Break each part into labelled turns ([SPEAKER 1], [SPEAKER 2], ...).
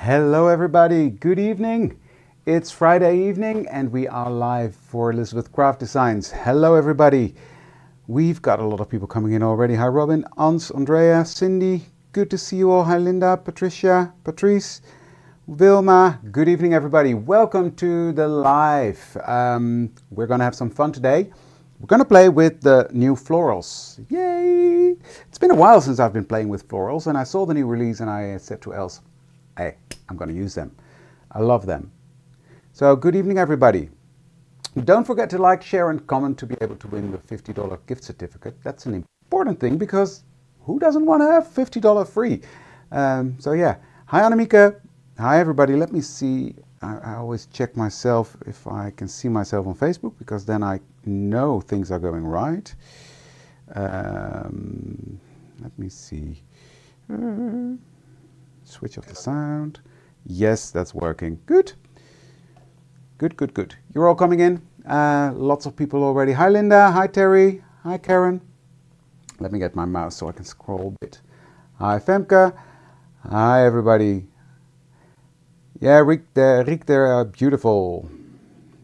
[SPEAKER 1] Hello everybody, good evening. It's Friday evening and we are live for Elizabeth Craft Designs. Hello everybody. We've got a lot of people coming in already. Hi Robin, Ans, Andrea, Cindy, good to see you all. Hi Linda, Patricia, Patrice, Vilma, good evening everybody. Welcome to the live. We're going to have some fun today. We're going to play with the new Florals. Yay! It's been a while since I've been playing with Florals and I saw the new release and I said to Els, hey, I'm going to use them. I love them. So good evening everybody. Don't forget to like, share and comment to be able to win the $50 gift certificate. That's an important thing because who doesn't want to have $50 free? So yeah. Hi Annemieke. Hi everybody. Let me see. I always check myself if I can see myself on Facebook because then I know things are going right. Let me see. Switch off the sound. Yes, that's working. Good. Good, good, good. You're all coming in. Lots of people already. Hi Linda. Hi Terry. Hi Karen. Let me get my mouse so I can scroll a bit. Hi Femke. Hi everybody. Yeah, Rick there, beautiful.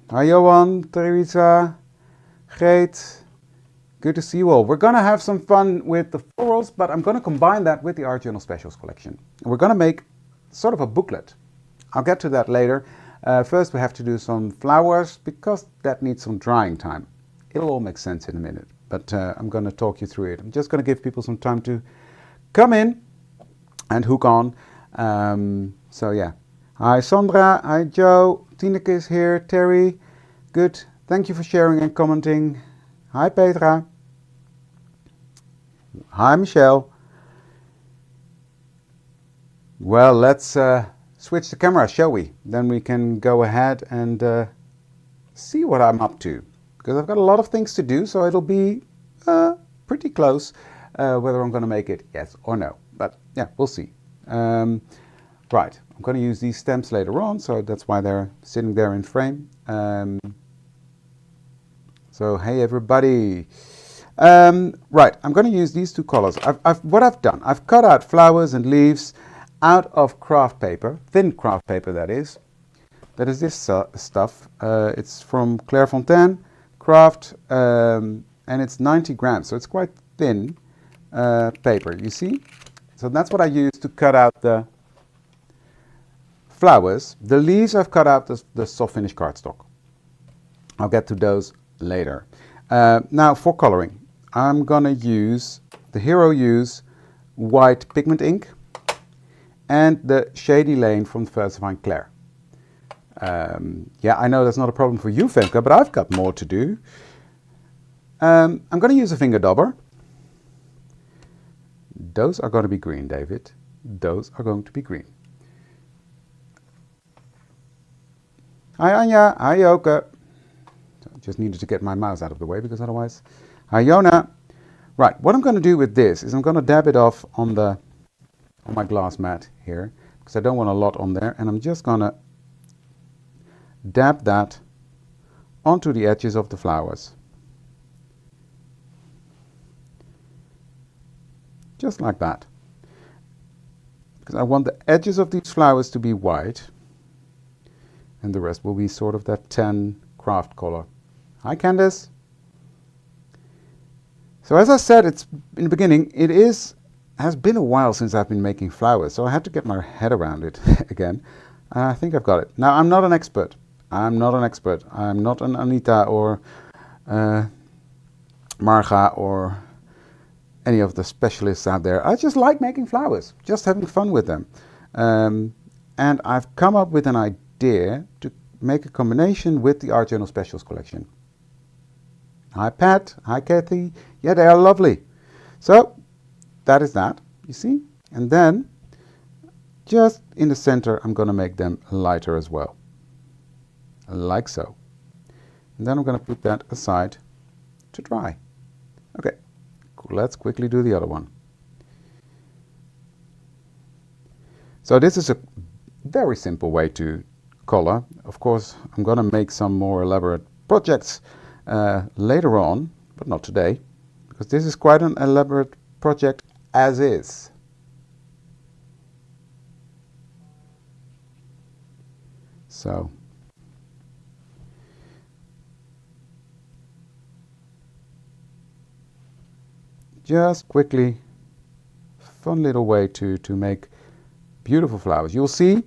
[SPEAKER 1] Hi Johan, Teresa, Greet. Good to see you all. We're going to have some fun with the florals, but I'm going to combine that with the Art Journal Specials collection. We're going to make sort of a booklet. I'll get to that later. First we have to do some flowers because that needs some drying time. It'll all make sense in a minute, but I'm going to talk you through it. I'm just going to give people some time to come in and hook on. So yeah. Hi Sandra, hi Joe, Tineke is here, Terry, good. Thank you for sharing and commenting. Hi Petra. Hi Michelle. Well, let's switch the camera, shall we? Then we can go ahead and see what I'm up to. Because I've got a lot of things to do, so it'll be pretty close whether I'm going to make it yes or no. But yeah, we'll see. Right, I'm going to use these stamps later on, so that's why they're sitting there in frame. So hey everybody. Right, I'm going to use these two colors. What I've done, I've cut out flowers and leaves out of craft paper, thin craft paper that is. That is this stuff. It's from Clairefontaine Craft, and it's 90 grams, so it's quite thin paper, you see? So that's what I use to cut out the flowers. The leaves I've cut out the soft finish cardstock. I'll get to those later. Now for coloring, I'm gonna use the Hero Use white pigment ink and the Shady Lane from Versifying Claire. Yeah, I know that's not a problem for you, Femke, but I've got more to do. I'm gonna use a finger dauber. Those are going to be green, David. Those are going to be green. Hi Anja, hi Joke. Just needed to get my mouse out of the way because otherwise... Hi Jona. Right, what I'm going to do with this is I'm going to dab it off on my glass mat here because I don't want a lot on there, and I'm just going to dab that onto the edges of the flowers. Just like that. Because I want the edges of these flowers to be white. And the rest will be sort of that tan craft color. Hi Candice. So as I said in the beginning, has been a while since I've been making flowers, so I had to get my head around it again. I think I've got it. Now I'm not an expert. I'm not an Anita or Marga or any of the specialists out there. I just like making flowers, just having fun with them. And I've come up with an idea to make a combination with the Art Journal Specials collection. Hi Pat, hi Kathy. Yeah, they are lovely. So that is that, you see? And then just in the center I'm going to make them lighter as well. Like so. And then I'm going to put that aside to dry. Okay, let's quickly do the other one. So this is a very simple way to color. Of course, I'm going to make some more elaborate projects later on, but not today, because this is quite an elaborate project as is. So just quickly, fun little way to make beautiful flowers. You'll see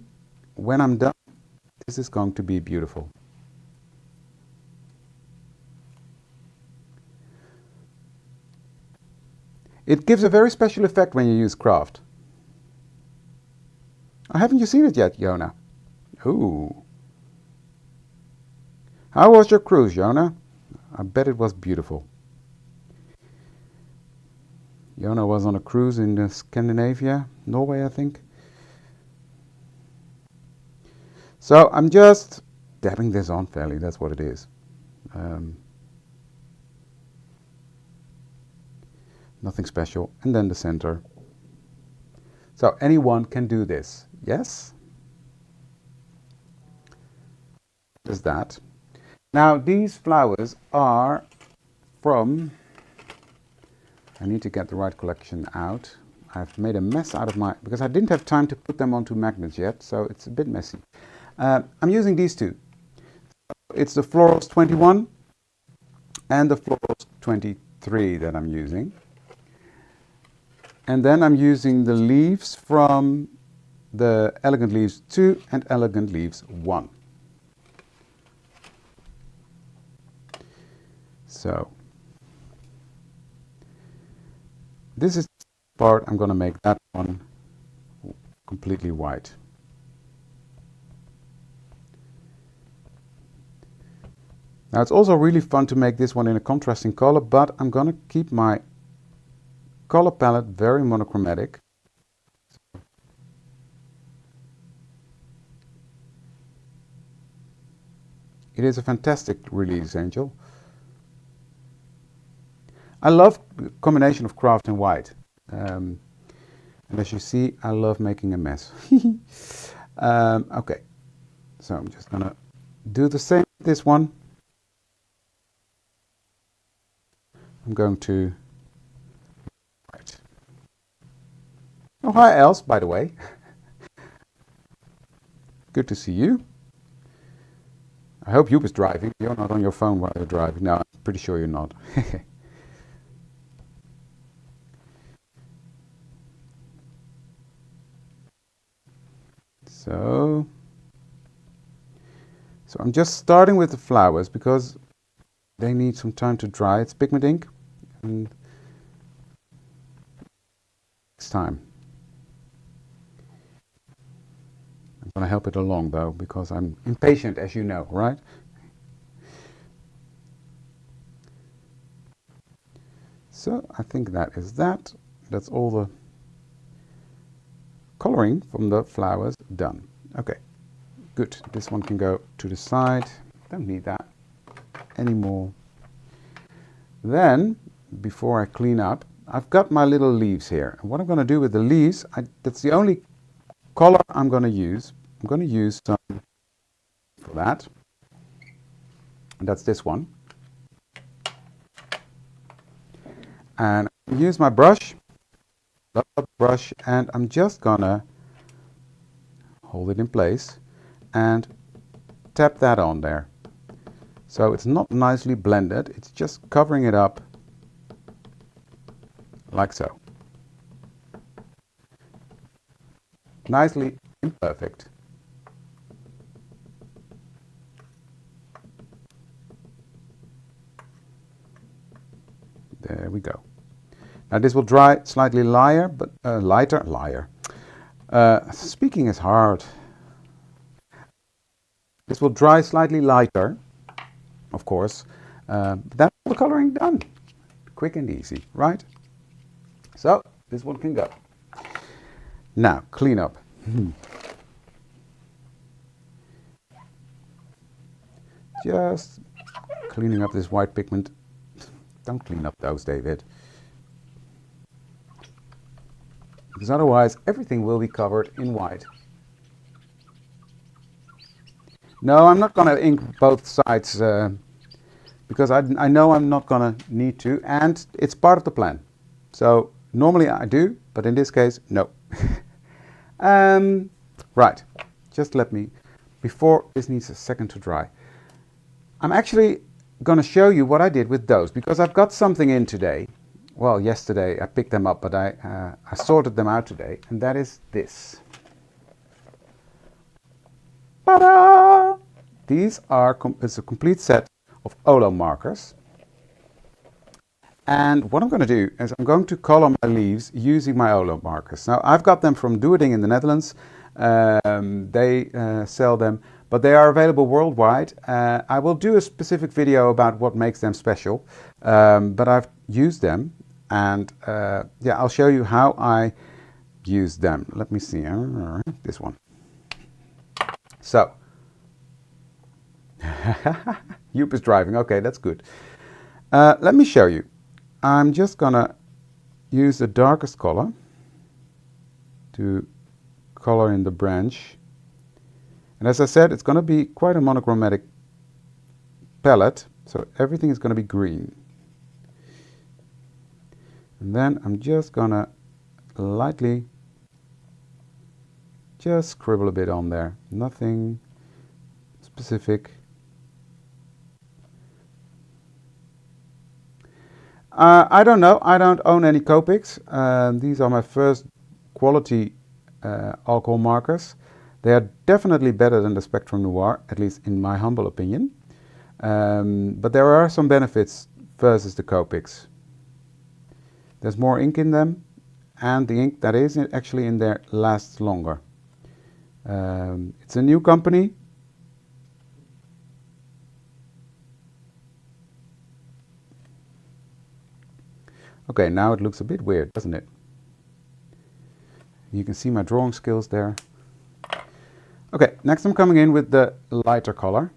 [SPEAKER 1] when I'm done, this is going to be beautiful. It gives a very special effect when you use craft. Oh, haven't you seen it yet, Yona? Ooh. How was your cruise, Yona? I bet it was beautiful. Yona was on a cruise in Scandinavia, Norway, I think. So I'm just dabbing this on fairly, that's what it is. Nothing special. And then the center. So anyone can do this, yes? There's that. Now these flowers are from, I need to get the right collection out. I've made a mess out of because I didn't have time to put them onto magnets yet, so it's a bit messy. I'm using these two. It's the Florals 21 and the Florals 23 that I'm using. And then I'm using the leaves from the Elegant Leaves 2 and Elegant Leaves 1. So this is the part I'm going to make that one completely white. Now it's also really fun to make this one in a contrasting color, but I'm going to keep my color palette very monochromatic. It is a fantastic release, Angel. I love the combination of craft and white. And as you see, I love making a mess. Okay, so I'm just gonna do the same with this one. I'm going to white. Oh, hi Els, by the way. Good to see you. I hope you was driving. You're not on your phone while you're driving. No, I'm pretty sure you're not. So I'm just starting with the flowers because they need some time to dry. It's pigment ink and it's time. I'm going to help it along though because I'm impatient, as you know, right? So I think that is that. That's all the coloring from the flowers done. Okay, good. This one can go to the side. Don't need that anymore. Then, before I clean up, I've got my little leaves here. And what I'm going to do with the leaves, that's the only color I'm going to use. I'm going to use some for that. And that's this one. And use my brush. Brush, and I'm just gonna hold it in place and tap that on there. So it's not nicely blended, it's just covering it up like so. Nicely imperfect. There we go. Now this will dry slightly lighter, but lighter. Speaking is hard. This will dry slightly lighter, of course. That's all the coloring done. Quick and easy, right? So this one can go. Now clean up. Just cleaning up this white pigment. Don't clean up those, David. Because otherwise everything will be covered in white. No, I'm not going to ink both sides because I know I'm not going to need to, and it's part of the plan. So normally I do, but in this case, no. Right, just let me, before this needs a second to dry. I'm actually going to show you what I did with those, because I've got something in today. Well, yesterday I picked them up, but I sorted them out today, and that is this. Ta-da! These are it's a complete set of Olo markers. And what I'm going to do is I'm going to color my leaves using my Olo markers. Now, I've got them from Doeding in the Netherlands. They sell them, but they are available worldwide. I will do a specific video about what makes them special, but I've used them, and yeah, I'll show you how I use them. Let me see, this one. So, Joep is driving, okay, that's good. Let me show you. I'm just gonna use the darkest color to color in the branch. And as I said, it's gonna be quite a monochromatic palette, so everything is gonna be green. And then I'm just gonna lightly just scribble a bit on there, nothing specific. I don't know, I don't own any Copics. These are my first quality alcohol markers. They are definitely better than the Spectrum Noir, at least in my humble opinion. But there are some benefits versus the Copics. There's more ink in them, and the ink that is actually in there lasts longer. It's a new company. Okay, now it looks a bit weird, doesn't it? You can see my drawing skills there. Okay, next I'm coming in with the lighter color.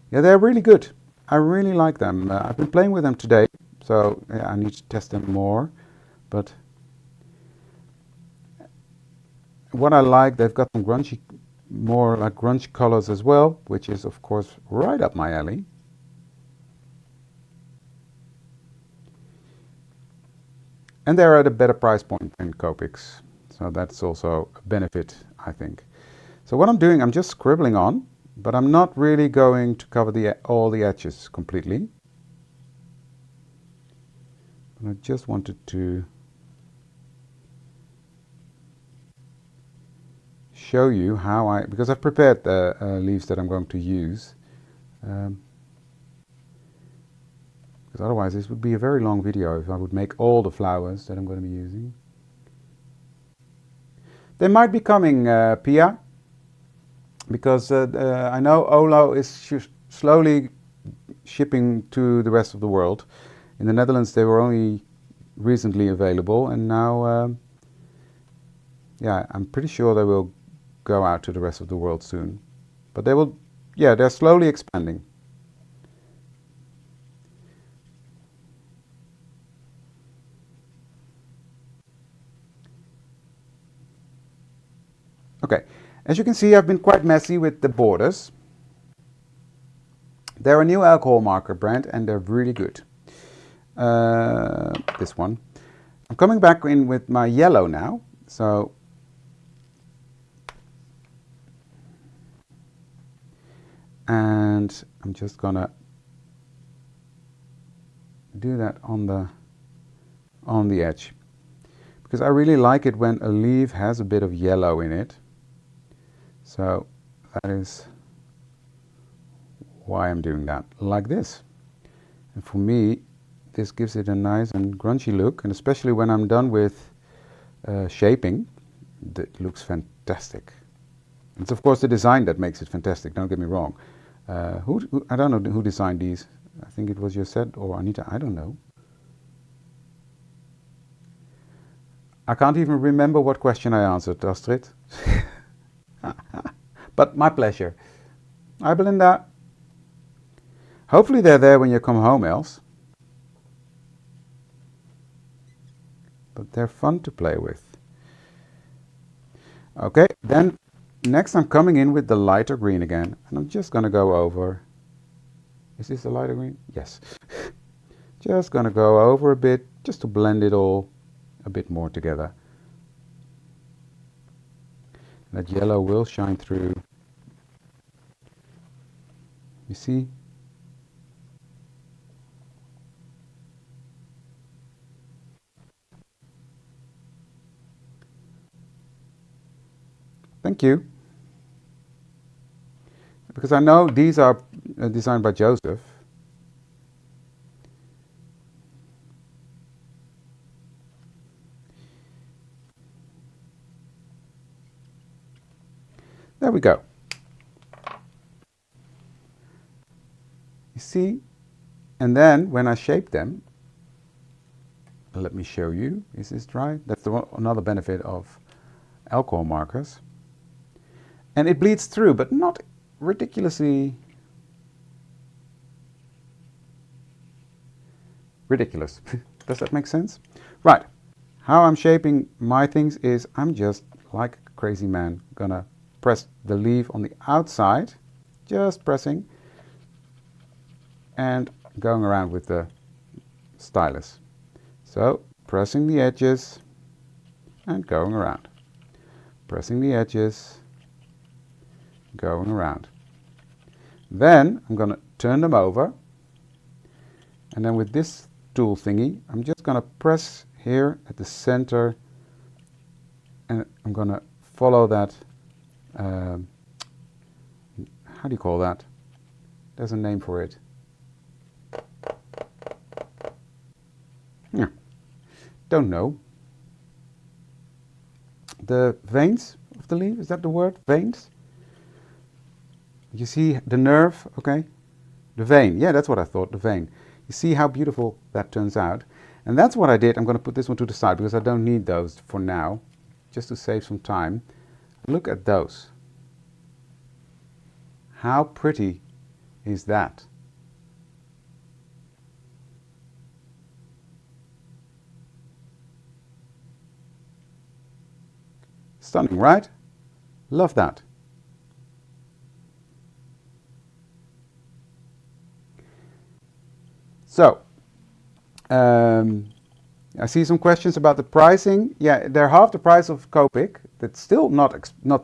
[SPEAKER 1] Yeah, they're really good. I really like them. I've been playing with them today, so yeah, I need to test them more. But what I like, they've got some grungy, more like grunge colors as well, which is of course right up my alley. And they're at a better price point than Copics, so that's also a benefit, I think. So what I'm doing, I'm just scribbling on, but I'm not really going to cover all the edges completely. But I just wanted to show you how because I've prepared the leaves that I'm going to use. Because otherwise this would be a very long video if I would make all the flowers that I'm going to be using. They might be coming, Pia, because I know Olo is slowly shipping to the rest of the world. In the Netherlands they were only recently available, and now yeah, I'm pretty sure they will go out to the rest of the world soon. But they will, yeah, they're slowly expanding. Okay, as you can see, I've been quite messy with the borders. They're a new alcohol marker brand, and they're really good. This one. I'm coming back in with my yellow now, so and I'm just gonna do that on the edge, because I really like it when a leaf has a bit of yellow in it. So that is why I'm doing that, like this. And for me, this gives it a nice and grungy look, and especially when I'm done with shaping, it looks fantastic. It's of course the design that makes it fantastic, don't get me wrong. I don't know who designed these. I think it was Josette or Anita, I don't know. I can't even remember what question I answered, Astrid. But my pleasure. Hi Belinda. Hopefully they're there when you come home, else. But they're fun to play with. Okay, then next I'm coming in with the lighter green again, and I'm just going to go over. Is this the lighter green? Yes. Just going to go over a bit, just to blend it all a bit more together. That yellow will shine through. You see? Thank you. Because I know these are designed by Joseph. There we go. You see? And then when I shape them, let me show you. Is this dry? That's another benefit of alcohol markers. And it bleeds through, but not ridiculously ridiculous. Does that make sense? Right. How I'm shaping my things is I'm just like a crazy man gonna press the leaf on the outside, just pressing and going around with the stylus. So pressing the edges and going around. Pressing the edges, going around. Then I'm going to turn them over, and then with this tool thingy I'm just going to press here at the center, and I'm going to follow that, how do you call that? There's a name for it. Yeah. Don't know. The veins of the leaf, is that the word? Veins? You see the nerve, okay? The vein, yeah, that's what I thought, the vein. You see how beautiful that turns out. And that's what I did. I'm going to put this one to the side because I don't need those for now, just to save some time. Look at those. How pretty is that? Stunning, right? Love that. So, I see some questions about the pricing. Yeah, they're half the price of Copic. That's still not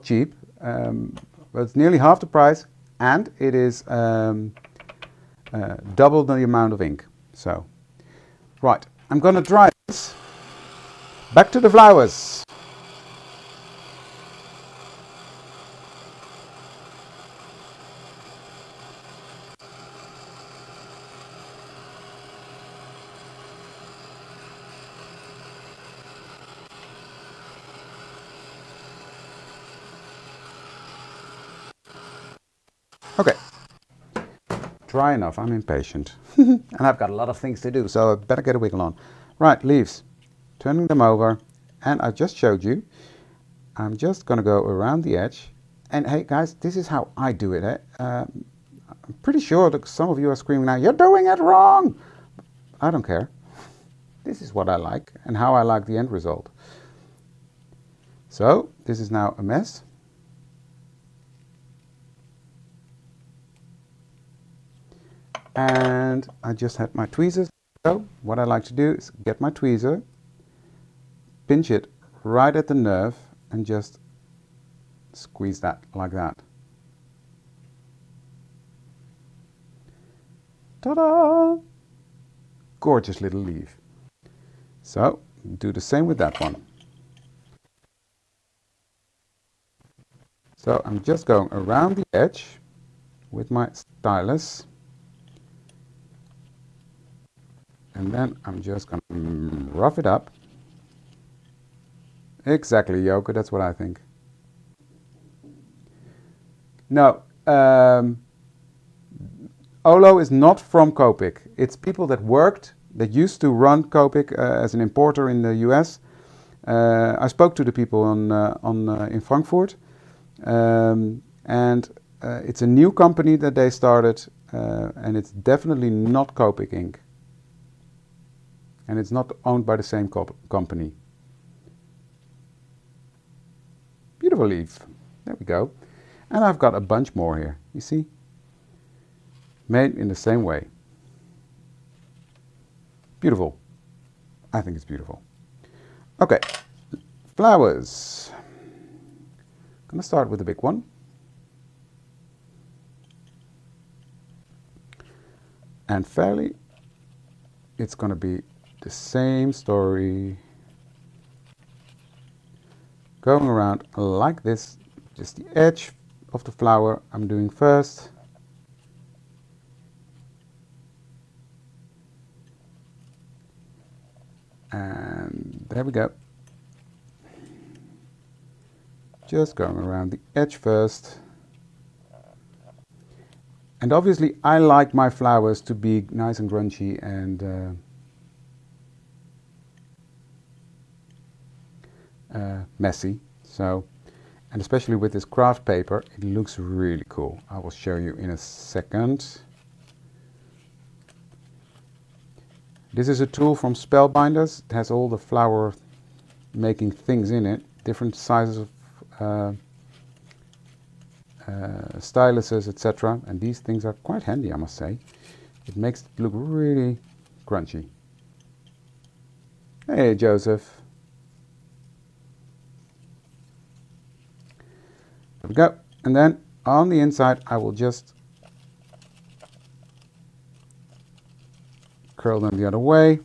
[SPEAKER 1] cheap, but it's nearly half the price, and it is double the amount of ink. So, right, I'm going to dry this. Back to the flowers. Okay, dry enough. I'm impatient. And I've got a lot of things to do, so I better get a wiggle on. Right, leaves. Turning them over, and I just showed you. I'm just going to go around the edge. And hey guys, this is how I do it. I'm pretty sure that some of you are screaming now, you're doing it wrong! I don't care. This is what I like and how I like the end result. So, this is now a mess. And I just had my tweezers. So, what I like to do is get my tweezer, pinch it right at the nerve, and just squeeze that like that. Ta-da! Gorgeous little leaf. So, do the same with that one. So, I'm just going around the edge with my stylus. And then I'm just going to rough it up. Exactly, Yoko, that's what I think. No, Olo is not from Copic. It's people that used to run Copic as an importer in the US. I spoke to the people in Frankfurt, and it's a new company that they started, and it's definitely not Copic Inc. And it's not owned by the same company. Beautiful leaf. There we go. And I've got a bunch more here, you see? Made in the same way. Beautiful. I think it's beautiful. Okay, flowers. going to start with the big one. And fairly, it's going to be the same story. Going around like this, just the edge of the flower I'm doing first. And there we go. Just going around the edge first. And obviously I like my flowers to be nice and grungy and messy. So, and especially with this craft paper, it looks really cool. I will show you in a second. This is a tool from Spellbinders. It has all the flower making things in it, different sizes of styluses, etc. And these things are quite handy, I must say. It makes it look really crunchy. Hey, Joseph. There we go. And then on the inside, I will just curl them the other way.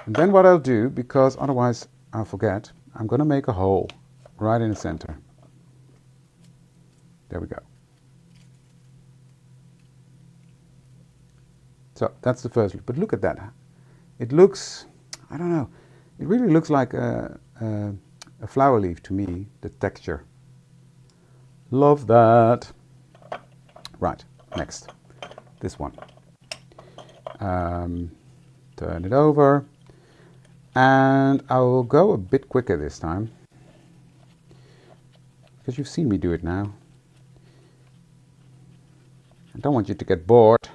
[SPEAKER 1] And then what I'll do, because otherwise I'll forget, I'm going to make a hole right in the center. There we go. So that's the first look. But look at that. It looks, I don't know, it really looks like a flower leaf to me, the texture. Love that. Right, next. This one. Turn it over. And I will go a bit quicker this time, because you've seen me do it now. I don't want you to get bored.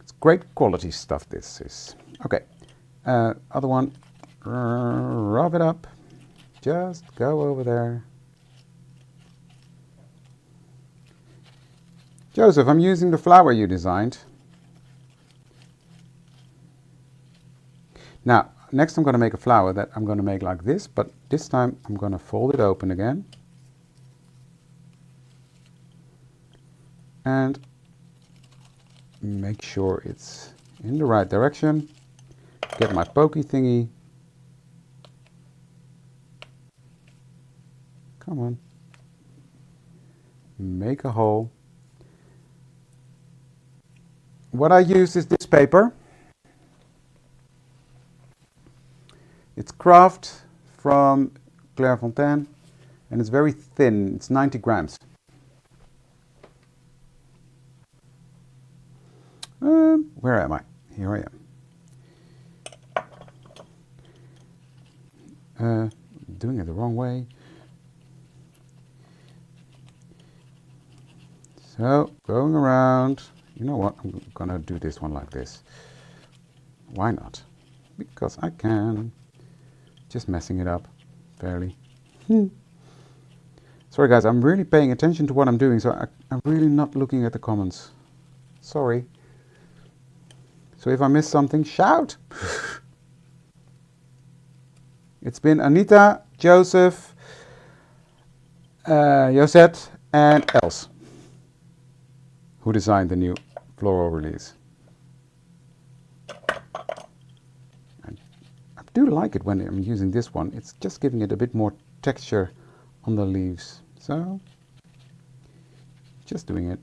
[SPEAKER 1] It's great quality stuff, this is. Okay, other one, rub it up. Just go over there. Joseph, I'm using the flower you designed. Now, next I'm going to make a flower that I'm going to make like this, but this time I'm going to fold it open again. And make sure it's in the right direction. Get my pokey thingy. Come on. Make a hole. What I use is this paper. It's craft from Clairefontaine, and it's very thin. It's 90 grams. Where am I? Here I am. Doing it the wrong way. So, going around. You know what? I'm gonna do this one like this. Why not? Because I can. Just messing it up fairly. Sorry guys, I'm really paying attention to what I'm doing, so I'm really not looking at the comments. Sorry. So if I miss something, shout! It's been Anita, Joseph, Josette, and Els who designed the new floral release. I do like it when I'm using this one. It's just giving it a bit more texture on the leaves. So, just doing it.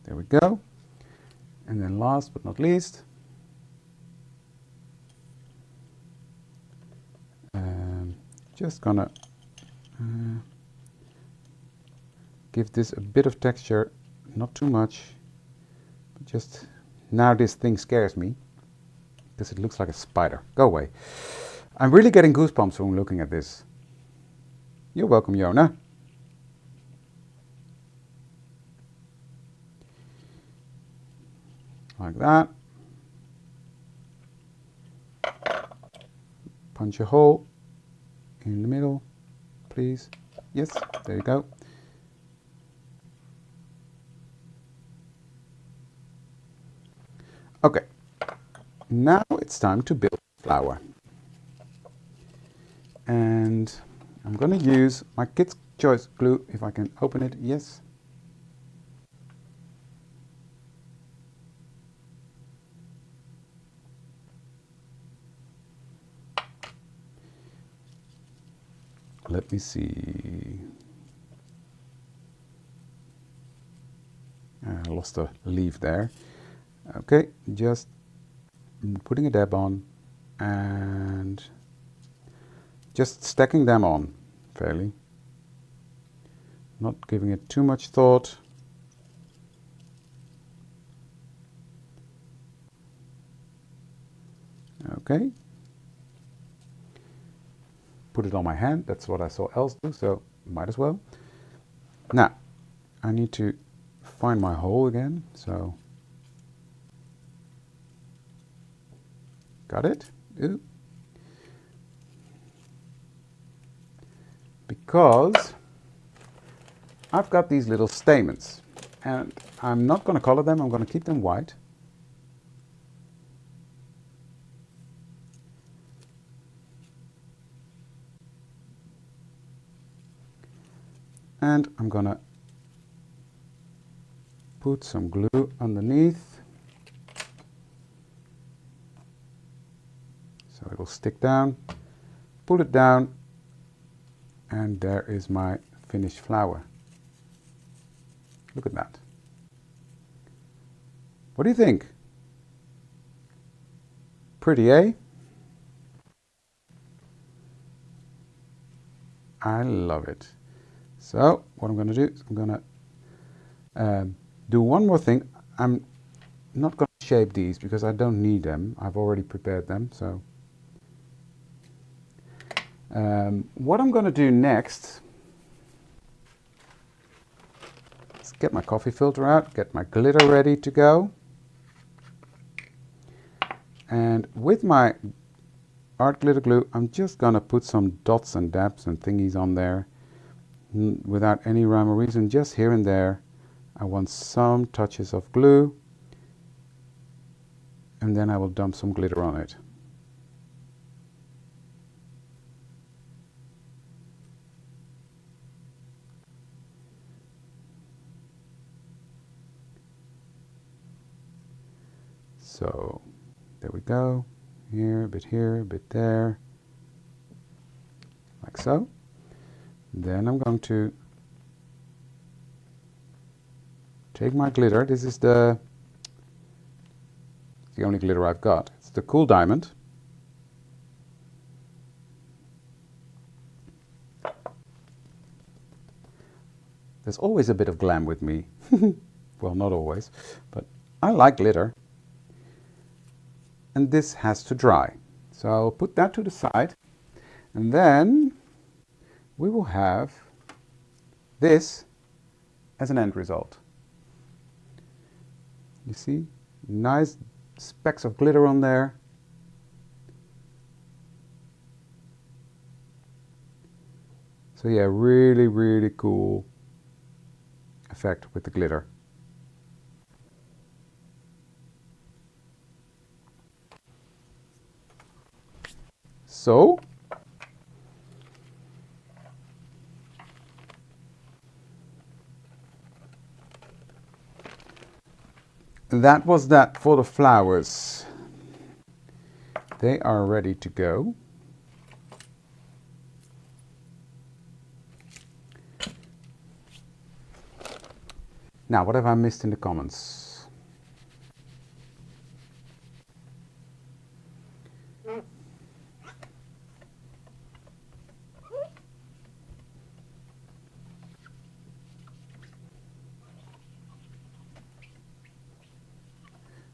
[SPEAKER 1] There we go. And then last but not least, just gonna give this a bit of texture, not too much, but just now this thing scares me because it looks like a spider. Go away. I'm really getting goosebumps when looking at this. You're welcome, Yona. Like that. punch a hole in the middle, please. Yes, there you go. Okay, now it's time to build the flower. And I'm going to use my Kids' Choice glue, if I can open it. Yes. Let me see. I lost a leaf there. Okay, just putting a dab on and just stacking them on fairly. Not giving it too much thought. Okay. Put it on my hand. That's what I saw else do, so might as well. Now, I need to find my hole again, so got it? Ooh. Because I've got these little stamens, and I'm not going to color them, I'm going to keep them white. And I'm going to put some glue underneath so it will stick down. Pull it down, and there is my finished flower. Look at that. What do you think? Pretty, eh? I love it. So what I'm going to do is I'm going to do one more thing. I'm not going to shape these because I don't need them. I've already prepared them. So what I'm going to do next is get my coffee filter out, get my glitter ready to go. And with my art glitter glue, I'm just going to put some dots and dabs and thingies on there. Without any rhyme or reason, just here and there. I want some touches of glue, and then I will dump some glitter on it. So there we go. Here, a bit there, like so. Then I'm going to take my glitter. This is the only glitter I've got. It's the Cool Diamond. There's always a bit of glam with me. Well, not always, but I like glitter. And this has to dry. So I'll put that to the side, and then we will have this as an end result. You see, nice specks of glitter on there. So yeah, really, really cool effect with the glitter. So that was that for the flowers. They are ready to go. Now, what have I missed in the comments?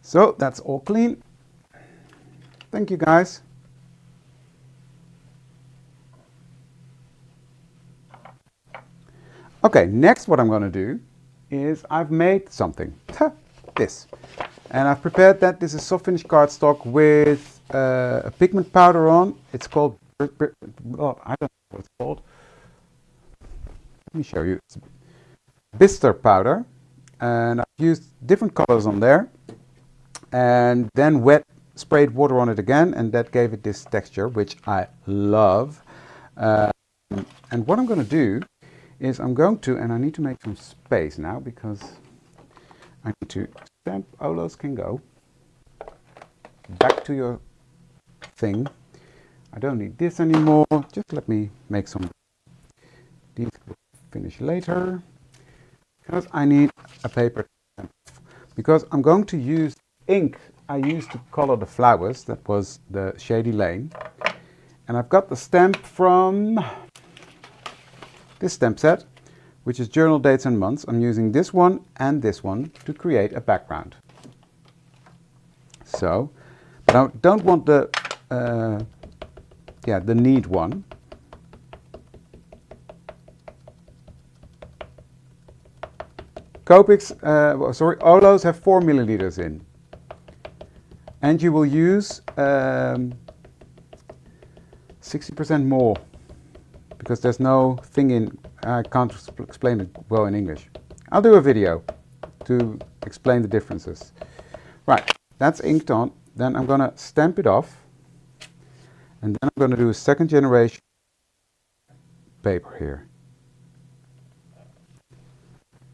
[SPEAKER 1] So that's all clean. Thank you, guys. Okay, next what I'm going to do is I've made something. This. And I've prepared that. This is soft finish cardstock with a pigment powder on. It's called well, I don't know what it's called. Let me show you. It's Bister powder, and I've used different colors on there, and then sprayed water on it again, and that gave it this texture, which I love. And what I'm going to do is and I need to make some space now because I need to stamp. Olos can go back to your thing. I don't need this anymore. Just let me make some. These will finish later because I need a paper. Because I'm going to use ink I used to color the flowers. That was the Shady Lane. And I've got the stamp from this stamp set, which is journal dates and months. I'm using this one and this one to create a background. So, but I don't want the neat one. Copics, Olos have 4 milliliters in. And you will use 60% more because there's no thing in, I can't explain it well in English. I'll do a video to explain the differences. Right, that's inked on. Then I'm going to stamp it off. And then I'm going to do a second generation paper here.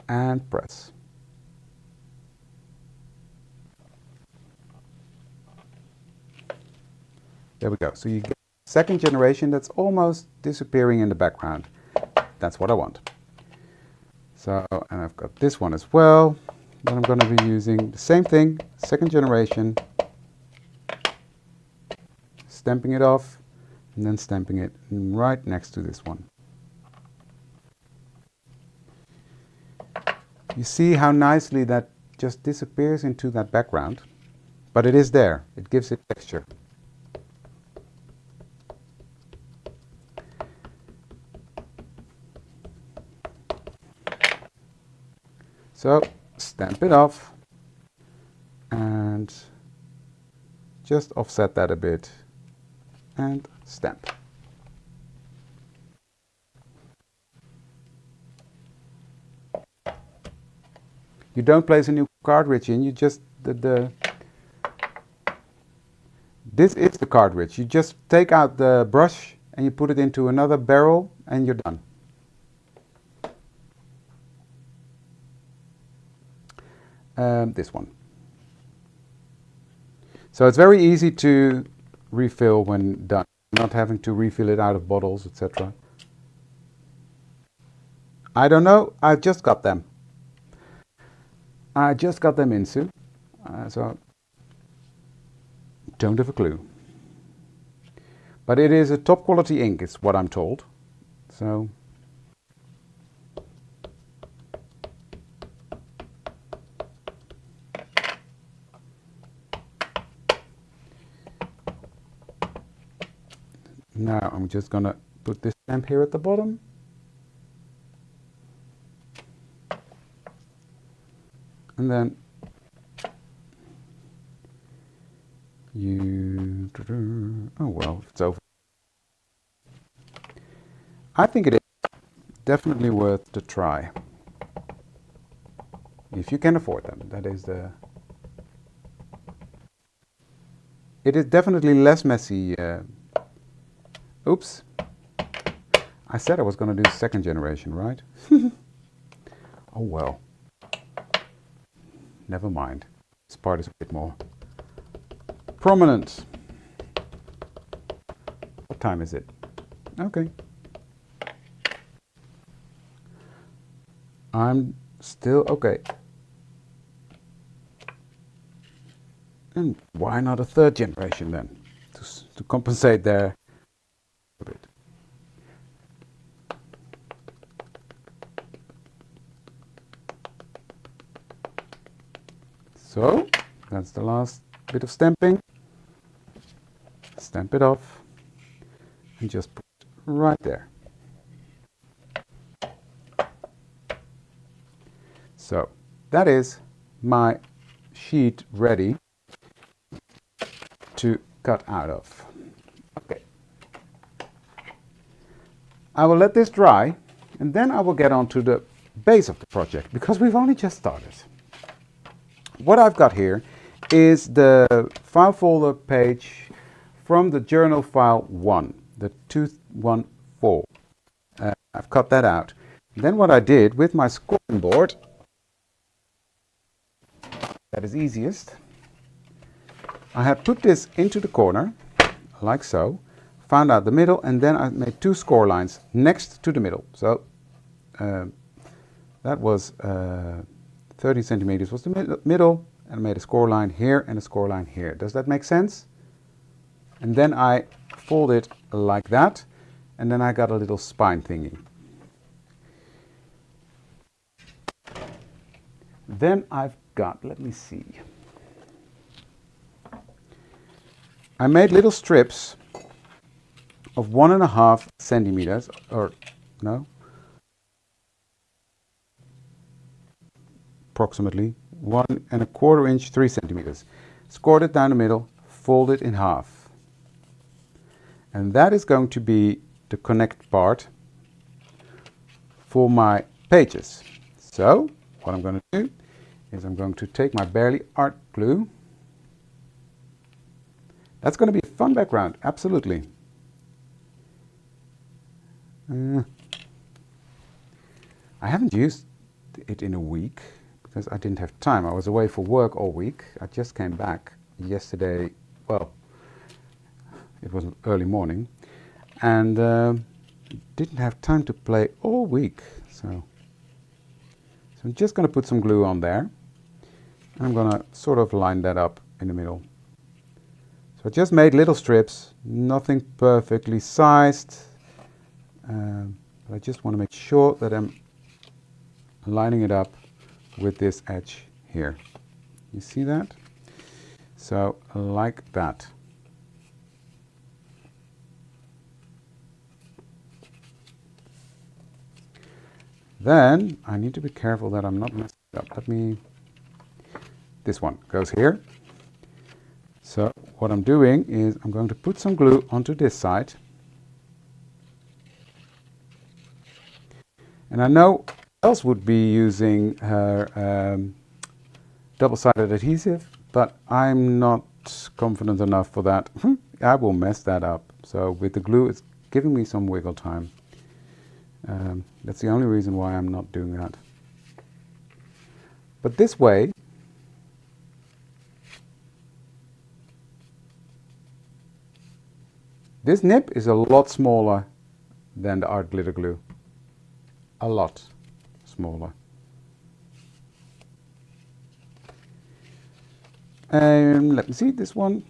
[SPEAKER 1] And press. There we go. So you get second generation that's almost disappearing in the background. That's what I want. So, and I've got this one as well. Then I'm going to be using the same thing, second generation, stamping it off, and then stamping it right next to this one. You see how nicely that just disappears into that background, but it is there. It gives it texture. So stamp it off and just offset that a bit and stamp. You don't place a new cartridge in, you just, this is the cartridge. You just take out the brush and you put it into another barrel and you're done. This one. So it's very easy to refill when done, not having to refill it out of bottles, etc. I don't know, I just got them. I just got them in, Sue, so don't have a clue. But it is a top quality ink, is what I'm told. So now I'm just gonna put this stamp here at the bottom. And then oh well, it's over. I think it is definitely worth the try. If you can afford them, that is the... It is definitely less messy. Oops. I said I was going to do second generation, right? Oh well. Never mind. This part is a bit more prominent. What time is it? Okay. I'm still okay. And why not a third generation then? To compensate there a bit. So, that's the last bit of stamping. Stamp it off and just put it right there. So, that is my sheet ready to cut out of. Okay. I will let this dry, and then I will get on to the base of the project, because we've only just started. What I've got here is the file folder page from the journal file 1, the 214. I've cut that out. And then what I did with my scoring board, that is easiest, I have put this into the corner, like so, found out the middle, and then I made 2 score lines next to the middle. So that was 30 centimeters was the middle, and I made a score line here and a score line here. Does that make sense? And then I fold it like that, and then I got a little spine thingy. Then I've got, let me see, I made little strips of 1.5 centimeters, or no, approximately 1.25 inch, 3 centimeters. Scored it down the middle, fold it in half. And that is going to be the connect part for my pages. So what I'm going to do is I'm going to take my Barely Art glue. That's going to be a fun background, absolutely. I haven't used it in a week because I didn't have time. I was away for work all week. I just came back yesterday. Well, it was early morning, and didn't have time to play all week. So I'm just going to put some glue on there. I'm going to sort of line that up in the middle. So I just made little strips, nothing perfectly sized. But I just want to make sure that I'm lining it up with this edge here. You see that? So like that. Then I need to be careful that I'm not messing it up. This one goes here. So what I'm doing is I'm going to put some glue onto this side. And I know else would be using her double-sided adhesive, but I'm not confident enough for that. I will mess that up. So with the glue, it's giving me some wiggle time. That's the only reason why I'm not doing that. But this way, this nib is a lot smaller than the art glitter glue. A lot smaller. Let me see this one.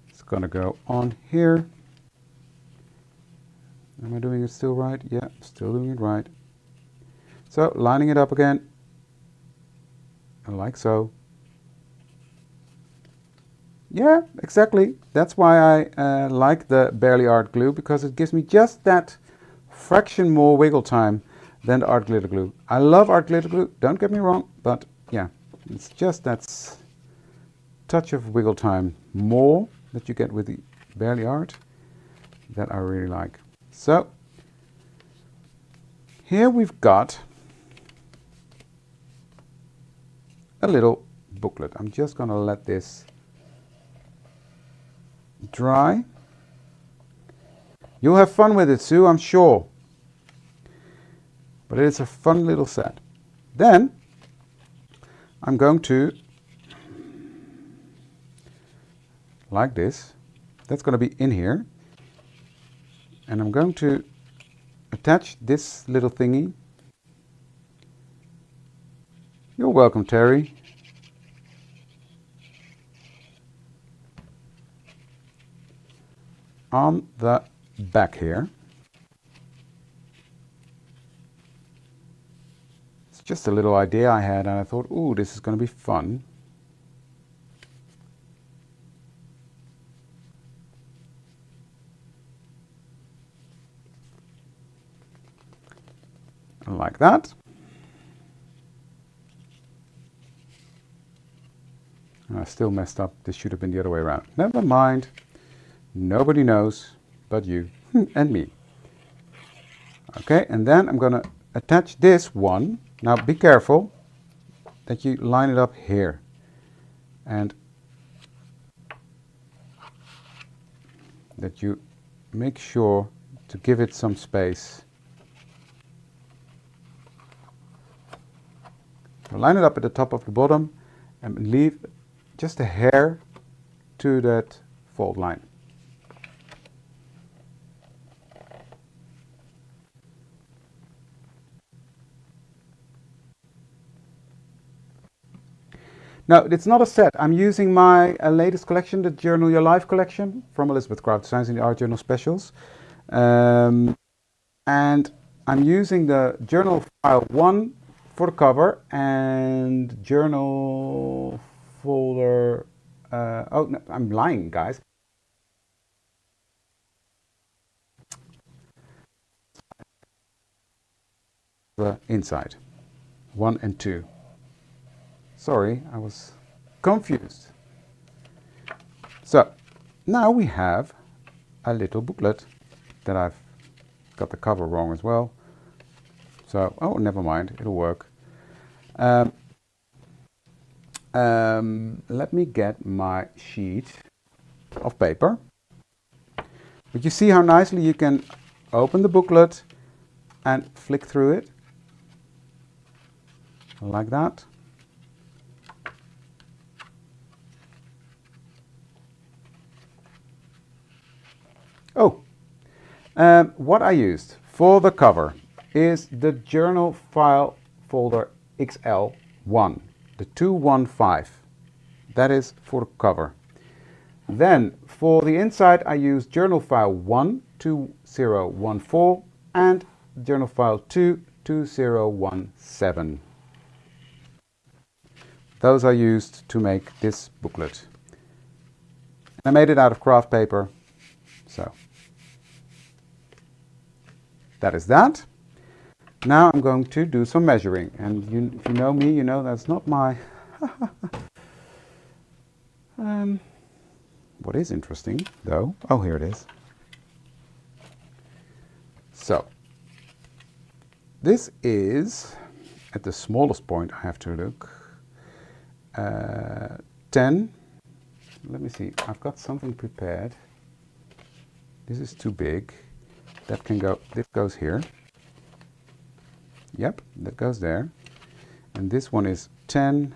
[SPEAKER 1] It's gonna go on here. Am I doing it still right? Yeah, still doing it right. So lining it up again, like so. Yeah, exactly. That's why I like the Barely Art glue, because it gives me just that fraction more wiggle time than the art glitter glue. I love art glitter glue, don't get me wrong, but yeah, it's just that touch of wiggle time more that you get with the Barely Art that I really like. So here we've got a little booklet. I'm just going to let this dry. You'll have fun with it, Sue, I'm sure. But it's a fun little set. Then I'm going to, like this, that's going to be in here. And I'm going to attach this little thingy. You're welcome, Terry. On the back here. It's just a little idea I had, and I thought, ooh, this is going to be fun. Like that. And I still messed up. This should have been the other way around. Never mind. Nobody knows but you and me. Okay, and then I'm going to attach this one. Now be careful that you line it up here. And that you make sure to give it some space. So line it up at the top of the bottom and leave just a hair to that fold line. Now, it's not a set. I'm using my latest collection, the Journal Your Life collection from Elizabeth Craft Designs in the Art Journal Specials. And I'm using the journal file 1 for the cover and journal folder. Oh, no, I'm lying, guys. The inside, 1 and 2. Sorry, I was confused. So now we have a little booklet that I've got the cover wrong as well. So, oh, never mind, it'll work. Let me get my sheet of paper. But you see how nicely you can open the booklet and flick through it like that. Oh, what I used for the cover is the journal file folder XL1, the 215. That is for the cover. Then for the inside I use journal file 1, 2014 and journal file 2, 2017. Those are used to make this booklet. I made it out of craft paper, so that is that. Now I'm going to do some measuring, and if you know me, you know that's not my... What is interesting, though... Oh, here it is. So, this is, at the smallest point I have to look, 10. Let me see, I've got something prepared. This is too big. That can go, this goes here. Yep, that goes there. And this one is 10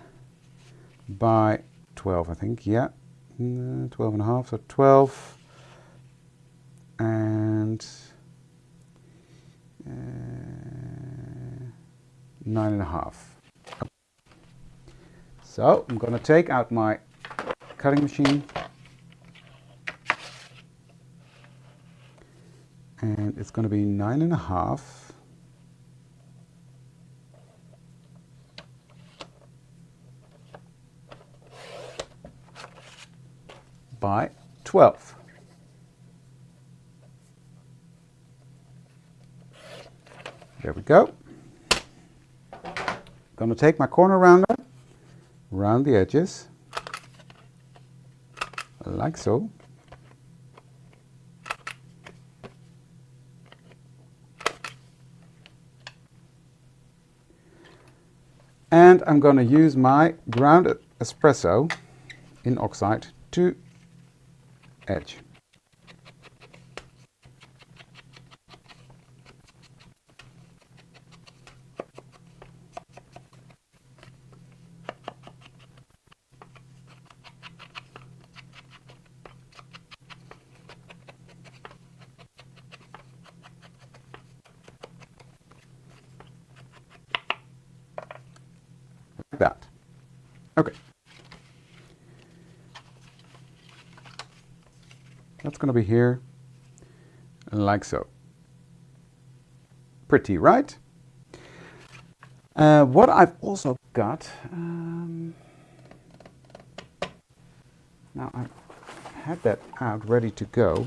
[SPEAKER 1] by 12, I think. Yeah, 12 and a half, so 12 and 9 and a half. So I'm going to take out my cutting machine. And it's going to be 9 and a half by 12. There we go. Going to take my corner rounder, round the edges, like so. And I'm going to use my ground espresso in oxide to edge. Like that. Okay. That's going to be here, like so. Pretty, right? What I've also got, now I've had that out ready to go,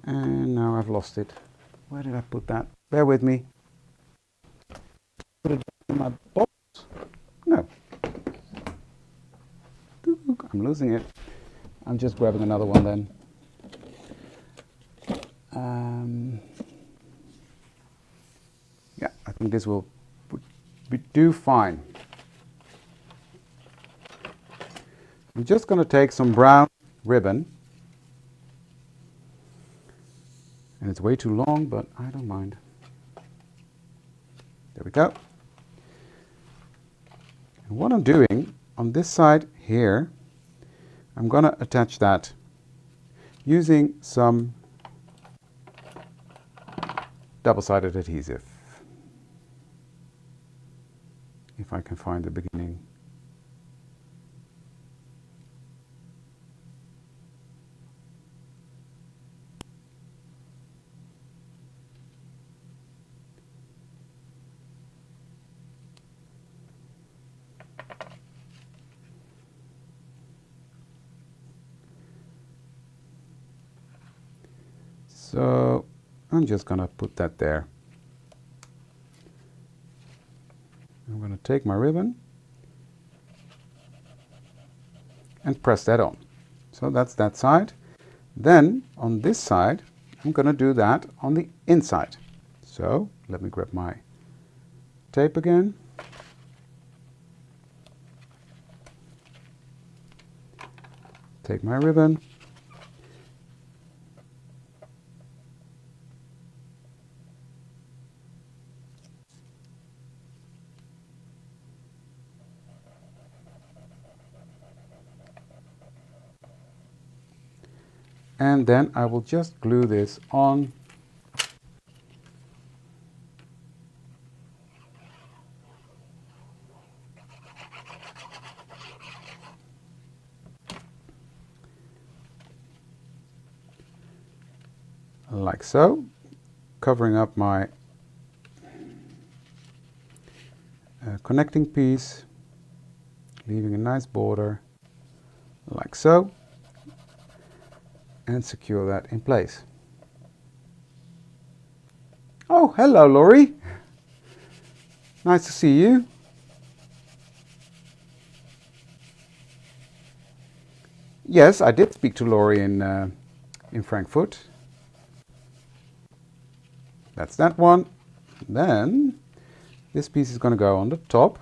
[SPEAKER 1] and now I've lost it. Where did I put that? Bear with me. Put it in my box? No. I'm losing it. I'm just grabbing another one then. Yeah, I think this will do fine. I'm just going to take some brown ribbon. And it's way too long, but I don't mind. There we go. And what I'm doing on this side here, I'm going to attach that using some double-sided adhesive. If I can find the beginning. So I'm just going to put that there. I'm going to take my ribbon and press that on. So that's that side. Then on this side, I'm going to do that on the inside. So let me grab my tape again. Take my ribbon. And then I will just glue this on like so, covering up my connecting piece, leaving a nice border like so, and secure that in place. Oh, hello Laurie. Nice to see you. Yes, I did speak to Laurie in Frankfurt. That's that one. Then this piece is going to go on the top.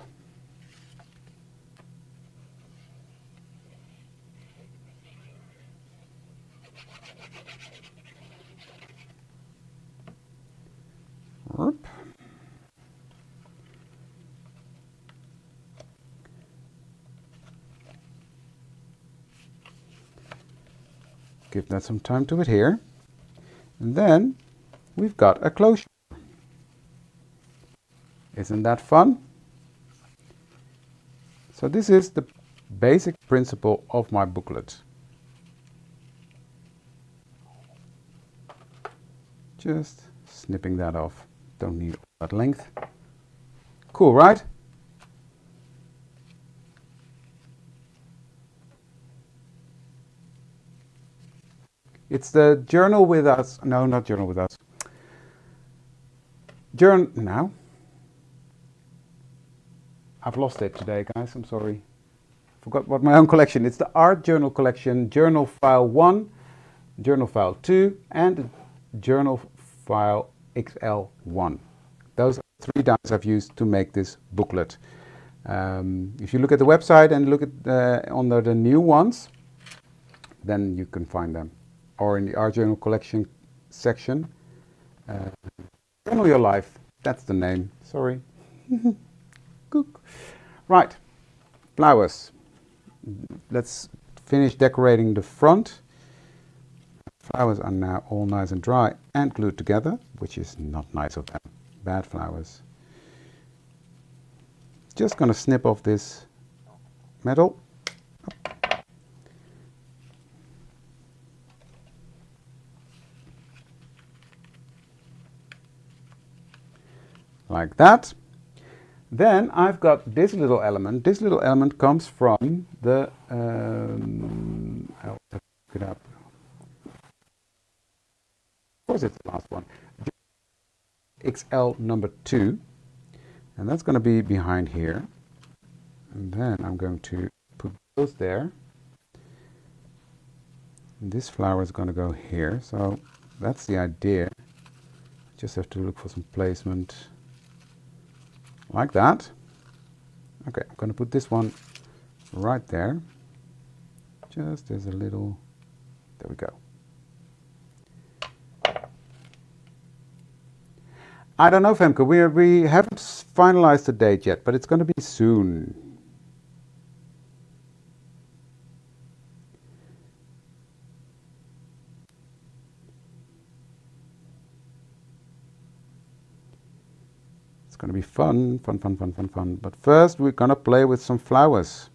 [SPEAKER 1] Whoop. Give that some time to adhere. And then we've got a closure. Isn't that fun? So this is the basic principle of my booklet. Just snipping that off. Don't need all that length. Cool, right? It's the Journal with Us. No, not Journal with Us. Now. I've lost it today, guys. I'm sorry. Forgot what my own collection. It's the Art Journal collection, Journal File 1, Journal File 2, and Journal File XL1. Those are the 3 dies I've used to make this booklet. If you look at the website and look at under the new ones, then you can find them. Or in the Art Journal collection section. Journal Your Life. That's the name. Sorry. Cook. Right. Flowers. Let's finish decorating the front. Flowers are now all nice and dry and glued together, which is not nice of them. Bad flowers. Just going to snip off this metal. Like that. Then I've got this little element. This little element comes from the, I'll look it up. Of course it's the last one. XL number 2. And that's going to be behind here. And then I'm going to put those there. This flower is going to go here, so that's the idea. Just have to look for some placement like that. Okay, I'm going to put this one right there. Just as a little, there we go. I don't know, Femke, we haven't finalized the date yet, but it's going to be soon. It's going to be fun, fun, fun, fun, fun, fun. But first we're going to play with some flowers.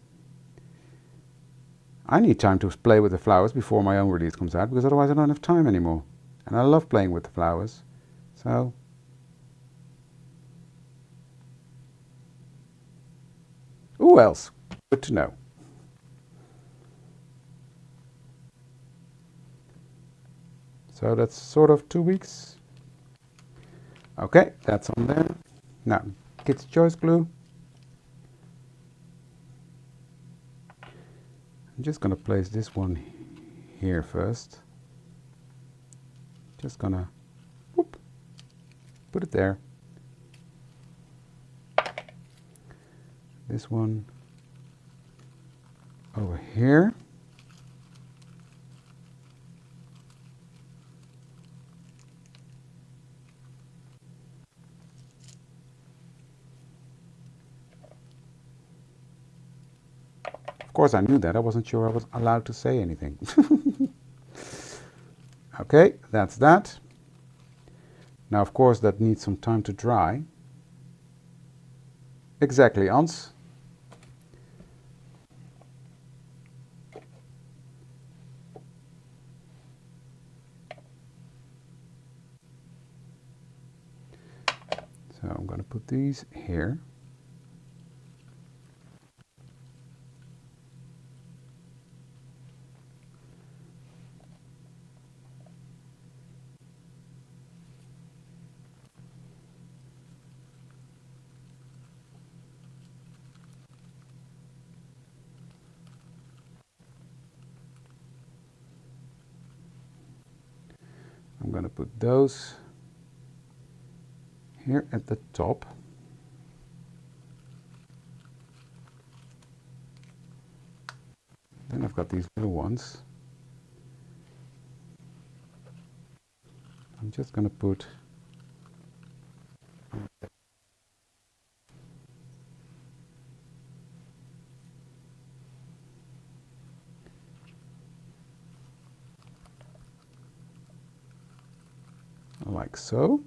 [SPEAKER 1] I need time to play with the flowers before my own release comes out, because otherwise I don't have time anymore. And I love playing with the flowers. So who else? Good to know. So that's sort of 2 weeks. Okay, that's on there. Now, Kids' Choice glue. I'm just going to place this one here first. Just going to put it there. This one over here. Of course, I knew that. I wasn't sure I was allowed to say anything. Okay, that's that. Now, of course, that needs some time to dry. Exactly, Ans. So I'm going to put these here. I'm going to put those here at the top. Then I've got these little ones. I'm just going to put like so.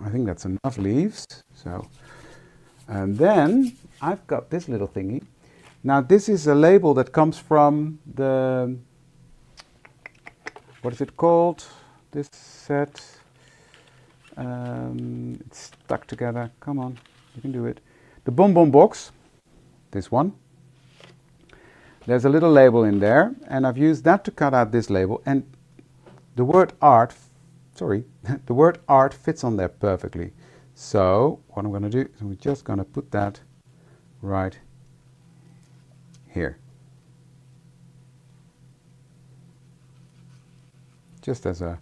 [SPEAKER 1] I think that's enough leaves. So, and then I've got this little thingy. Now this is a label that comes from the, what is it called? This set. It's stuck together. Come on, you can do it. The Bonbon Box. This one. There's a little label in there, and I've used that to cut out this label, and the word art, the word art fits on there perfectly. So what I'm going to do is we're just going to put that right here. Just as a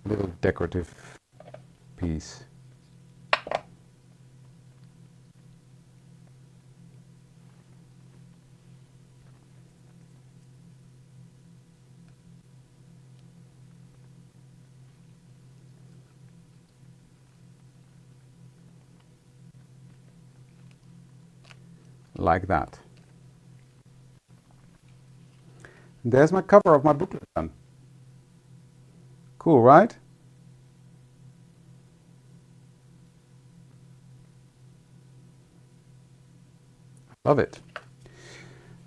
[SPEAKER 1] little decorative piece. Like that. There's my cover of my booklet done. Cool, right? Love it.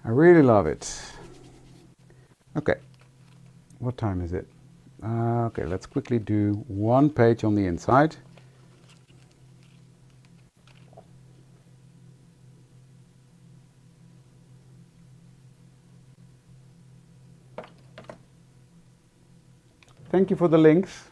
[SPEAKER 1] I really love it. Okay, what time is it? Okay, let's quickly do one page on the inside. Thank you for the links.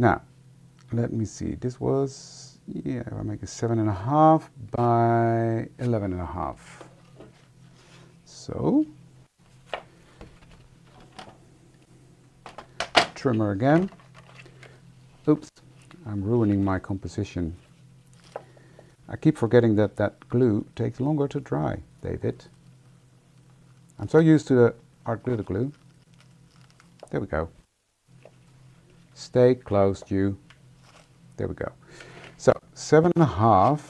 [SPEAKER 1] Now, let me see. This was, yeah, if I make it 7.5 by 11.5. So, trimmer again. Oops, I'm ruining my composition. I keep forgetting that that glue takes longer to dry, David. I'm so used to the art glitter glue. There we go. Stay close, you. There we go. So 7.5.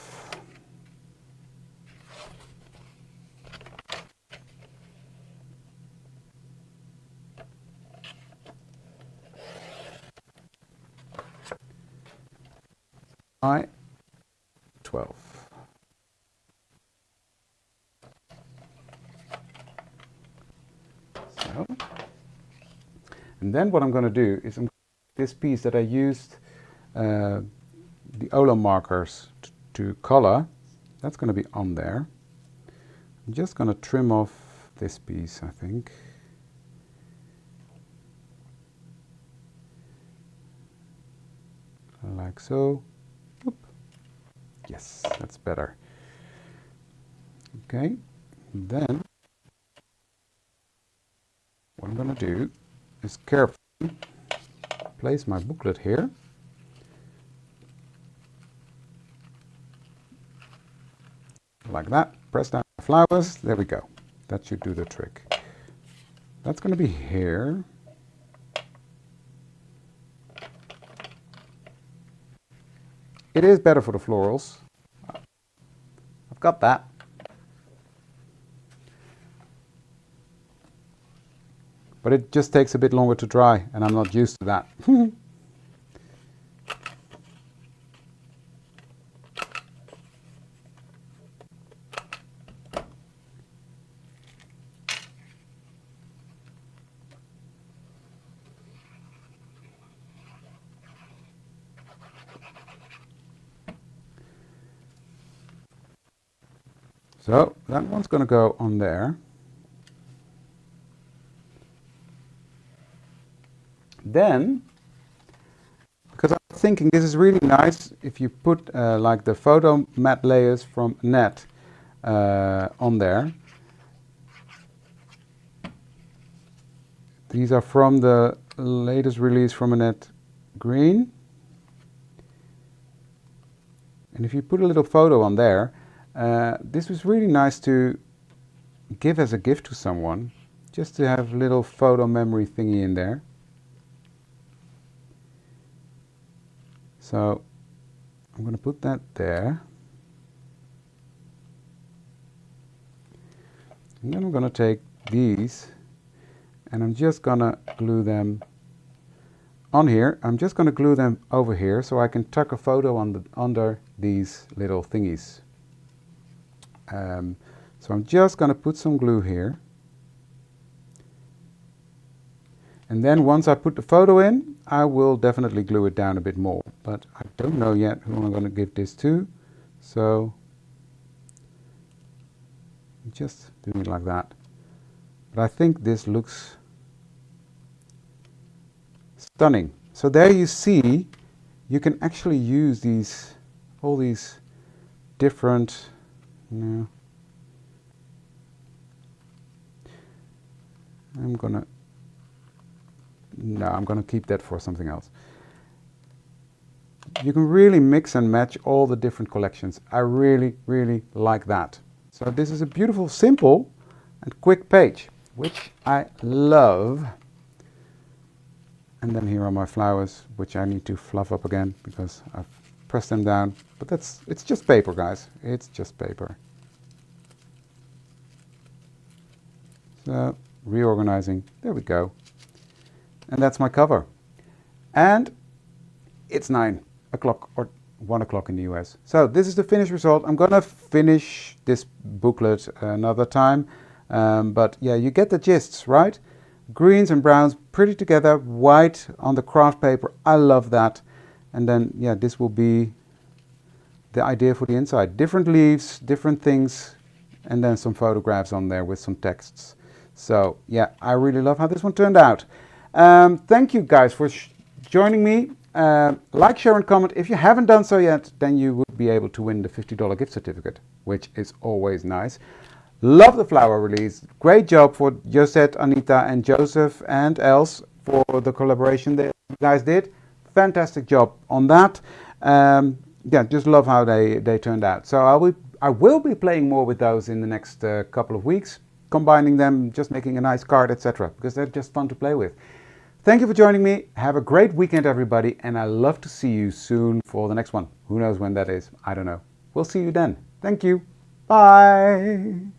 [SPEAKER 1] By 12. So, and then what I'm going to do is this piece that I used the Olo markers to color, that's going to be on there. I'm just going to trim off this piece, I think. Like so. Oop. Yes, that's better. Okay, and then what I'm going to do is carefully place my booklet here. Like that. Press down the flowers. There we go. That should do the trick. That's going to be here. It is better for the florals. I've got that. But it just takes a bit longer to dry, and I'm not used to that. So that one's going to go on there. Then, because I'm thinking this is really nice if you put like the photo matte layers from Net on there. These are from the latest release from Annette Green. And if you put a little photo on there, this was really nice to give as a gift to someone, just to have a little photo memory thingy in there. So I'm going to put that there. And then I'm going to take these and I'm just going to glue them on here. I'm just going to glue them over here so I can tuck a photo on under these little thingies. So I'm just going to put some glue here. And then once I put the photo in, I will definitely glue it down a bit more. But I don't know yet who I'm going to give this to. So just do it like that. But I think this looks stunning. So there you see, you can actually use these, all these different, I'm gonna keep that for something else. You can really mix and match all the different collections. I really, really like that. So this is a beautiful, simple and quick page, which I love. And then here are my flowers, which I need to fluff up again because I've pressed them down. But it's just paper, guys. It's just paper. So reorganizing, there we go. And that's my cover. And it's 9 o'clock or 1 o'clock in the US. So this is the finished result. I'm gonna finish this booklet another time. But yeah, you get the gists, right? Greens and browns pretty together, white on the craft paper. I love that. And then, yeah, this will be the idea for the inside. Different leaves, different things, and then some photographs on there with some texts. So yeah, I really love how this one turned out. Thank you guys for joining me Like, share and comment. If you haven't done so yet, then you would be able to win the $50 gift certificate, which is always nice. Love the flower release. Great job for Josette, Anita and Joseph and Els for the collaboration that you guys did. Fantastic job on that. Yeah, just love how they turned out. So I will be playing more with those in the next couple of weeks, combining them, just making a nice card, etc. because they're just fun to play with. Thank you for joining me. Have a great weekend, everybody, and I love to see you soon for the next one. Who knows when that is? I don't know. We'll see you then. Thank you. Bye.